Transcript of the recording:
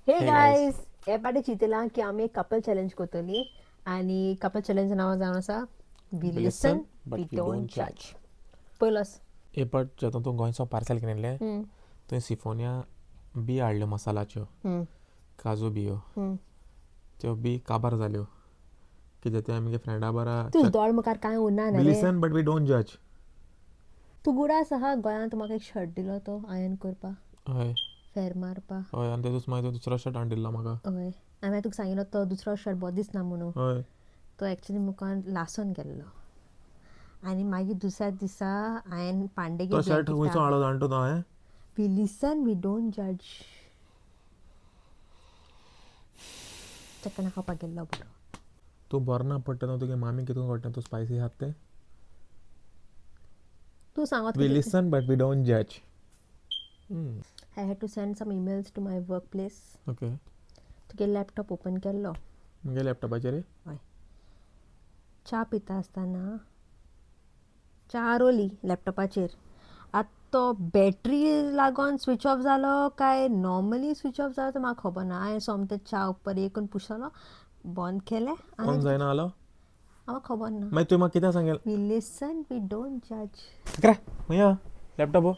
हे Hey guys. Guys हे पाटी चिंतलां की आमी एक कपल चॅलेंज करतली आनी कपल चॅलेंज नांव जावन आसा we We listen listen, but we we don't don't जज. judge. पयलोस हे पट जेतून तूं गोंयचो पार्सल किनले थंय सिफोनिया बी हाडल्यो मसालाच्यो काजू बियो त्यो बी काबार जाल्यो कित्याक ते आमगे फ्रेंडा बरा तूं दोळ मुखार कांय उरना ना वी रे. लिसन बट वी डोंट जज. तूं गुडास आहा गोंयांत म्हाका एक शर्ट दिलो तो आयन करपाक हय फेर मारपाक. हय आनी तेतूंत मागीर दुसरो शर्ट हाडून दिल्लो म्हाका. हय हांवें तुका सांगिल्लो तो दुसरो शर्ट बरो दिसना म्हणून. हय तो एक्चुली मुखार लासून गेल्लो आनी मागीर दुसऱ्या दिसा हांवें पांडेगे तो शर्ट खंयचो हाडलो जाणटो तो हांवें वी लिसन वी डोंट जज चक्कना खावपाक गेल्लो बरो. तूं बरो ना पडटा न्हू तुगे मामी कितून करता तूं स्पायसी आहात ते तूं सांगत we listen but we don't जज. I had to send some emails to my workplace. Okay तुगे लॅपटॉप ओपन केल्लो. म्हगे लॅपटॉपाचेर हय च्या पिता आसतना च्या रोली लॅपटॉपाचेर आतां तो बॅटरी लागोन स्विच ऑफ जालो काय नॉर्मली स्विच ऑफ जालो तो म्हाका खबर ना. हांवें सोमते च्या उपर एकून पुसलो बंद केलें ऑन आनी जायना जालो म्हाका खबर ना. मागीर तुवें म्हाका कितें सांगलें वी लिसन वी डोंट जज. कितें खंय लॅपटॉप